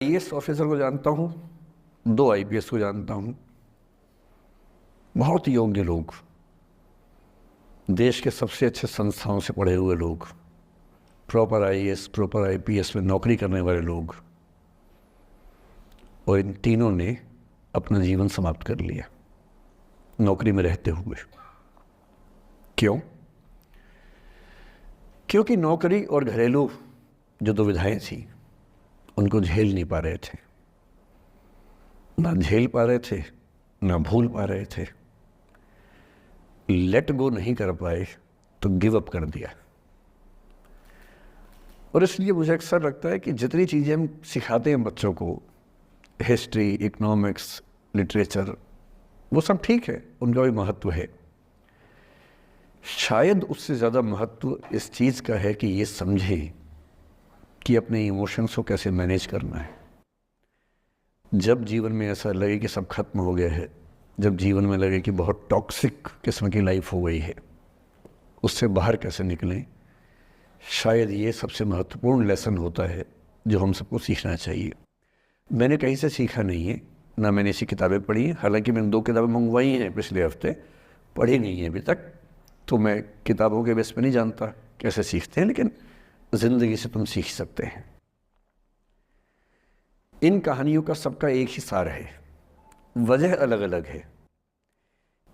IAS officer को जानता हूँ, 2 आईपीएस को जानता हूँ। बहुत योग्य लोग, देश के सबसे अच्छे संस्थाओं से पढ़े हुए लोग, प्रॉपर आईएएस प्रॉपर आईपीएस में नौकरी करने वाले लोग, और इन तीनों ने अपना जीवन समाप्त कर लिया नौकरी में रहते हुए। क्यों? क्योंकि नौकरी और घरेलू जो दुविधाएं थी उनको झेल नहीं पा रहे थे, ना झेल पा रहे थे, ना भूल पा रहे थे। लेट गो नहीं कर पाए तो गिव अप कर दिया। और इसलिए मुझे अक्सर लगता है कि जितनी चीज़ें हम सिखाते हैं बच्चों को, हिस्ट्री, इकोनॉमिक्स, लिटरेचर, वो सब ठीक है, उनका भी महत्व है। शायद उससे ज़्यादा महत्व इस चीज़ का है कि ये समझे कि अपने इमोशंस को कैसे मैनेज करना है। जब जीवन में ऐसा लगे कि सब खत्म हो गया है, जब जीवन में लगे कि बहुत टॉक्सिक किस्म की लाइफ हो गई है, उससे बाहर कैसे निकलें, शायद ये सबसे महत्वपूर्ण लेसन होता है जो हम सबको सीखना चाहिए। मैंने कहीं से सीखा नहीं है, ना मैंने ऐसी किताबें पढ़ी हैं। हालांकि मैंने 2 किताबें मंगवाई हैं पिछले हफ्ते, पढ़ी नहीं है अभी तक, तो मैं किताबों के बेस पे नहीं जानता कैसे सीखते हैं, लेकिन ज़िंदगी से तुम सीख सकते हैं। इन कहानियों का सबका एक ही सार है, वजह अलग अलग है।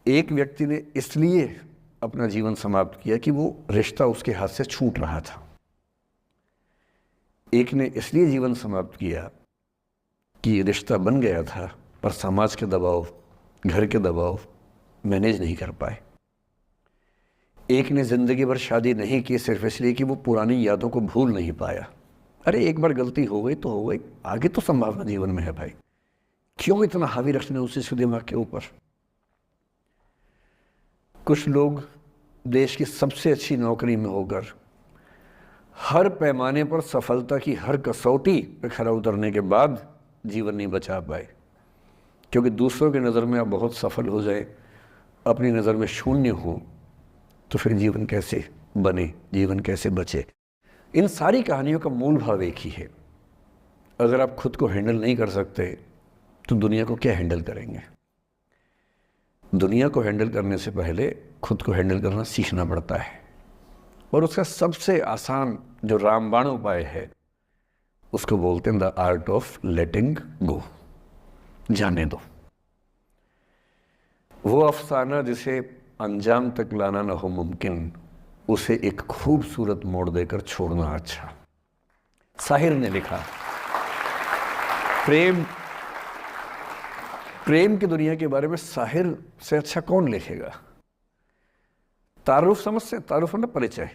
एक व्यक्ति ने इसलिए अपना जीवन समाप्त किया कि वो रिश्ता उसके हाथ से छूट रहा था। एक ने इसलिए जीवन समाप्त किया कि रिश्ता बन गया था, पर समाज के दबाव, घर के दबाव मैनेज नहीं कर पाए। एक ने ज़िंदगी भर शादी नहीं की सिर्फ इसलिए कि वो पुरानी यादों को भूल नहीं पाया। अरे एक बार गलती हो गई तो हो गई, आगे तो संभावना जीवन में है भाई, क्यों इतना हावी रखने उस चीज़ को दिमाग के ऊपर। कुछ लोग देश की सबसे अच्छी नौकरी में होकर हर पैमाने पर सफलता की हर कसौटी पर खरा उतरने के बाद जीवन नहीं बचा पाए, क्योंकि दूसरों की नज़र में आप बहुत सफल हो जाए, अपनी नज़र में शून्य हो, तो फिर जीवन कैसे बने, जीवन कैसे बचे। इन सारी कहानियों का मूल भाव एक ही है। अगर आप खुद को हैंडल नहीं कर सकते तो दुनिया को क्या हैंडल करेंगे। दुनिया को हैंडल करने से पहले खुद को हैंडल करना सीखना पड़ता है, और उसका सबसे आसान जो रामबाण उपाय है उसको बोलते हैं द आर्ट ऑफ लेटिंग गो। जाने दो। वो अफसाना जिसे अंजाम तक लाना न हो मुमकिन, उसे एक खूबसूरत मोड़ देकर छोड़ना अच्छा। साहिर ने लिखा। प्रेम की दुनिया के बारे में साहिर से अच्छा कौन लिखेगा। तारुफ समझ से, तारुफ ना परिचय।